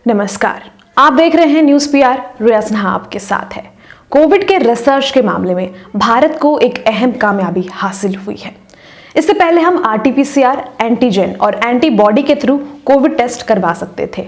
नमस्कार, आप देख रहे हैं न्यूज़ पीआर। रिया सिन्हा आपके साथ है। कोविड के रिसर्च के मामले में भारत को एक अहम कामयाबी हासिल हुई है। इससे पहले हम आरटीपीसीआर, एंटीजन और एंटीबॉडी के थ्रू कोविड टेस्ट करवा सकते थे,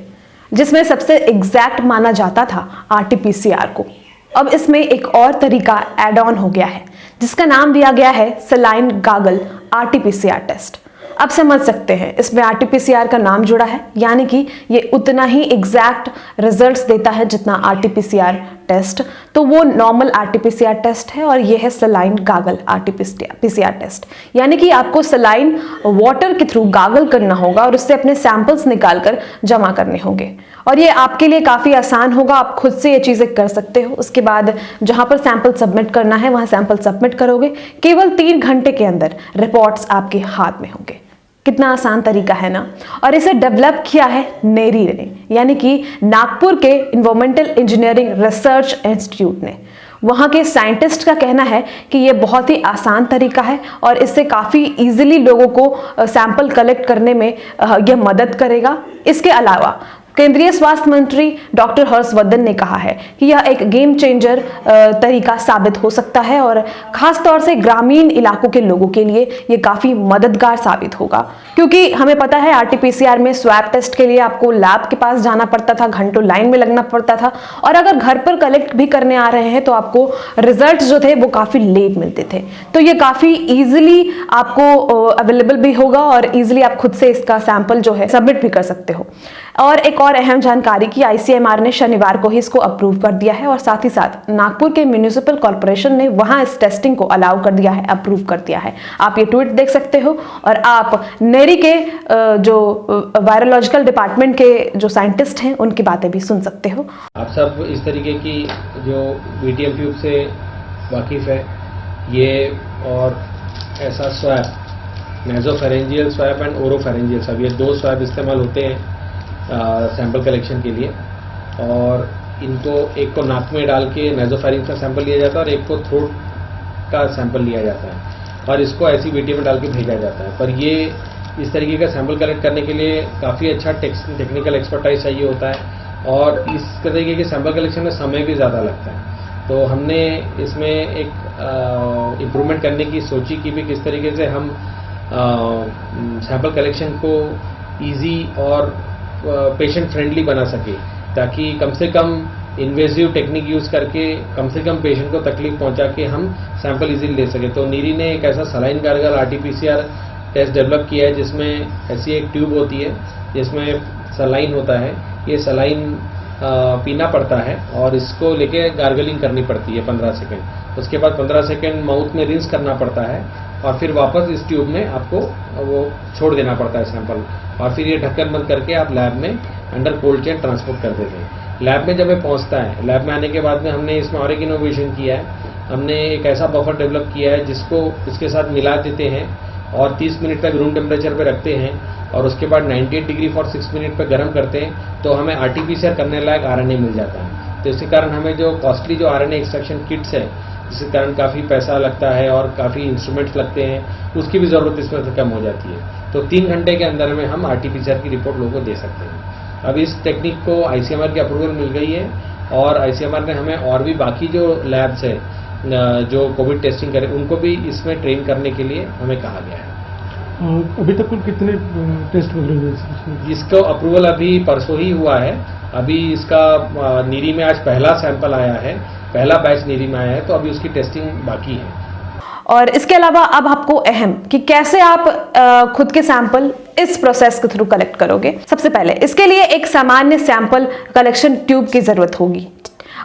जिसमें सबसे एग्जैक्ट माना जाता था आरटीपीसीआर को। अब इसमें एक और तरीका एड ऑन हो गया है, जिसका नाम दिया गया है सलाइन गागल आरटीपीसीआर टेस्ट। अब समझ सकते हैं इसमें आरटीपीसीआर का नाम जुड़ा है, यानी कि ये उतना ही एग्जैक्ट रिजल्ट्स देता है जितना आरटीपीसीआर टेस्ट। तो वो नॉर्मल आरटीपीसीआर टेस्ट है और ये है सलाइन गागल आरटीपीसीआर टेस्ट, यानी कि आपको सलाइन वाटर के थ्रू गागल करना होगा और उससे अपने सैंपल्स निकालकर जमा करने होंगे। और ये आपके लिए काफ़ी आसान होगा, आप खुद से ये चीज़ें कर सकते हो। उसके बाद जहाँ पर सैंपल सबमिट करना है वहाँ सैंपल सबमिट करोगे, केवल 3 घंटे के अंदर रिपोर्ट्स आपके हाथ में होंगे। कितना आसान तरीका है ना। और इसे डेवलप किया है नेरी ने, यानी कि नागपुर के इन्वायरमेंटल इंजीनियरिंग रिसर्च इंस्टीट्यूट ने। वहाँ के साइंटिस्ट का कहना है कि ये बहुत ही आसान तरीका है और इससे काफ़ी इजीली लोगों को सैंपल कलेक्ट करने में यह मदद करेगा। इसके अलावा केंद्रीय स्वास्थ्य मंत्री डॉक्टर हर्षवर्धन ने कहा है कि यह एक गेम चेंजर तरीका साबित हो सकता है और खास तौर से ग्रामीण इलाकों के लोगों के लिए यह काफ़ी मददगार साबित होगा, क्योंकि हमें पता है आरटीपीसीआर में स्वैब टेस्ट के लिए आपको लैब के पास जाना पड़ता था, घंटों लाइन में लगना पड़ता था, और अगर घर पर कलेक्ट भी करने आ रहे हैं तो आपको रिजल्ट जो थे वो काफ़ी लेट मिलते थे। तो ये काफ़ी ईजिली आपको अवेलेबल भी होगा और ईजिली आप खुद से इसका सैंपल जो है सबमिट भी कर सकते हो। और एक और अहम जानकारी की आईसीएमआर ने शनिवार को ही इसको अप्रूव कर दिया है और साथ ही साथ नागपुर के म्युनिसिपल कॉर्पोरेशन ने वहां इस टेस्टिंग को अलाउ कर दिया है, अप्रूव कर दिया है। आप ये ट्वीट देख सकते हो और आप नेरी के जो वायरोलॉजिकल डिपार्टमेंट के जो साइंटिस्ट हैं उनकी बातें भी सुन सकते हो। आप सब इस तरीके की जो बीटीएम ट्यूब से वाकिफ है, ये और ऐसा swab, nasopharyngeal swab and oropharyngeal swab, ये 2 स्वैब इस्तेमाल होते हैं सैंपल कलेक्शन के लिए। और इनको एक को नाक में डाल के नेजोफेरिंग का सैंपल लिया जाता है और एक को थ्रोट का सैंपल लिया जाता है और इसको ऐसी बीटीएम में डाल के भेजा जाता है। पर ये इस तरीके का सैंपल कलेक्ट करने के लिए काफ़ी अच्छा टेक्निकल एक्सपर्टाइज चाहिए होता है और इस तरीके के सैंपल कलेक्शन में समय भी ज़्यादा लगता है। तो हमने इसमें एक इम्प्रूवमेंट करने की सोची कि भी किस तरीके से हम सैंपल कलेक्शन को ईजी और पेशेंट फ्रेंडली बना सके, ताकि कम से कम इन्वेजिव टेक्निक यूज़ करके कम से कम पेशेंट को तकलीफ पहुंचा के हम सैंपल इजीली ले सके। तो नीरी ने एक ऐसा saline gargle RTPCR test develop किया है, जिसमें ऐसी एक ट्यूब होती है जिसमें सलाइन होता है। ये सलाइन पीना पड़ता है और इसको लेके गार्गलिंग करनी पड़ती है 15 सेकेंड। उसके बाद 15 सेकेंड माउथ में रिंस करना पड़ता है और फिर वापस इस ट्यूब में आपको वो छोड़ देना पड़ता है सैंपल, और फिर ये ढक्कन बंद करके आप लैब में अंडर कोल्ड चेन ट्रांसपोर्ट कर देते हैं। लैब में जब ये पहुंचता है, लैब में आने के बाद में हमने इसमें और एक इनोवेशन किया है। हमने एक ऐसा बफर डेवलप किया है जिसको इसके साथ मिला देते हैं और 30 मिनट तक रूम टेम्परेचर पे रखते हैं और उसके बाद 98 डिग्री फॉर 6 मिनट पे गर्म करते हैं, तो हमें आरटीपीसीआर करने लायक आरएनए मिल जाता है। तो इसके कारण हमें जो कॉस्टली जो आरएनए एक्सट्रैक्शन किट्स है, जिसके कारण काफ़ी पैसा लगता है और काफ़ी इंस्ट्रूमेंट्स लगते हैं, उसकी भी ज़रूरत इसमें से कम हो जाती है। तो 3 घंटे के अंदर में हम आरटीपीसीआर की रिपोर्ट लोगों को दे सकते हैं। अब इस टेक्निक को आईसीएमआर की अप्रूवल मिल गई है और आईसीएमआर ने हमें और भी बाकी जो लैब्स है जो कोविड टेस्टिंग करें, उनको भी इसमें ट्रेन करने के लिए हमें कहा गया है। अभी तक कुल कितने टेस्ट वगैरह हुए? इसका अप्रूवल अभी परसों ही हुआ है। अभी इसका नीरी में आज पहला सैंपल आया है, पहला बैच नीरी में आया है, तो अभी उसकी टेस्टिंग बाकी है। और इसके अलावा अब आपको अहम कि कैसे आप खुद के सैंपल इस प्रोसेस के थ्रू कलेक्ट करोगे। सबसे पहले इसके लिए एक सामान्य सैंपल कलेक्शन ट्यूब की जरूरत होगी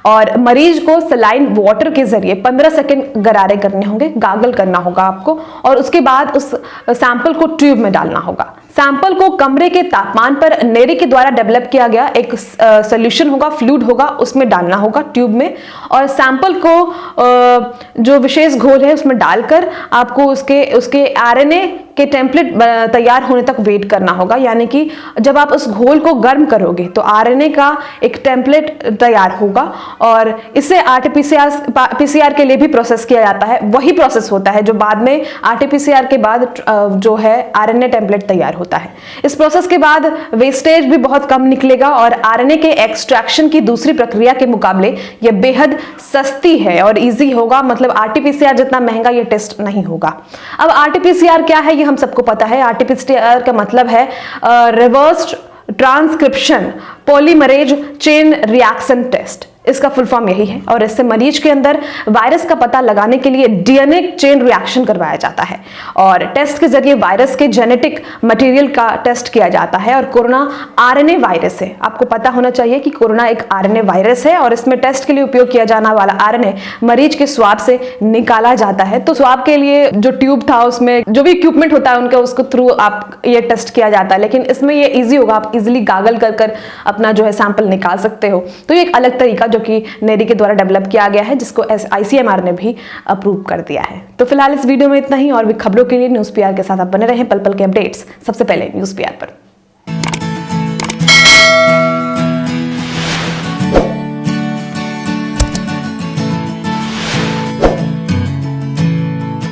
और मरीज को सलाइन वाटर के जरिए 15 सेकेंड गरारे करने होंगे, गागल करना होगा आपको, और उसके बाद उस सैंपल को ट्यूब में डालना होगा। सैंपल को कमरे के तापमान पर नेरी के द्वारा डेवलप किया गया एक सोल्यूशन होगा, फ्लूइड होगा, उसमें डालना होगा ट्यूब में, और सैंपल को जो विशेष घोल है उसमें डालकर आपको उसके आरएनए के टेम्पलेट तैयार होने तक वेट करना होगा। यानी कि जब आप उस घोल को गर्म करोगे तो आरएनए का एक टेम्पलेट तैयार होगा और इसे आरटीपीसीआर के लिए भी प्रोसेस किया जाता है। वही प्रोसेस होता है जो बाद में आरटीपीसीआर के बाद जो है आरएनए टेम्पलेट तैयार होता है। इस प्रोसेस के बाद वेस्टेज भी बहुत कम निकलेगा और आरएनए के एक्सट्रैक्शन की दूसरी प्रक्रिया के मुकाबले यह बेहद सस्ती है और इजी होगा। मतलब आरटीपीसीआर जितना महंगा ये टेस्ट नहीं होगा। अब आरटीपीसीआर क्या है ये हम सबको पता है। आरटीपीसीआर का मतलब है reverse transcription polymerase chain reaction test. इसका फुल फॉर्म यही है और इससे मरीज के अंदर वायरस का पता लगाने के लिए डीएनए चेन रिएक्शन करवाया जाता है और टेस्ट के जरिए वायरस के जेनेटिक मटेरियल का टेस्ट किया जाता है। और कोरोना आरएनए वायरस है। आपको पता होना चाहिए कि कोरोना एक आरएनए वायरस है और इसमें टेस्ट के लिए उपयोग किया जाने वाला आरएनए मरीज के स्वाब से निकाला जाता है। तो स्वाब के लिए जो ट्यूब था उसमें जो भी इक्विपमेंट होता है उनके उसको थ्रू आप ये टेस्ट किया जाता है, लेकिन इसमें ये ईजी होगा। आप इजिली गागल कर अपना जो है सैंपल निकाल सकते हो। तो ये एक अलग तरीका जो कि नेरी के द्वारा डेवलप किया गया है जिसको आईसीएमआर ने भी अप्रूव कर दिया है। तो फिलहाल इस वीडियो में इतना ही। और भी खबरों के लिए न्यूज़ पीआर के साथ आप बने रहें। पल पल के अपडेट्स सबसे पहले न्यूज़ पीआर पर।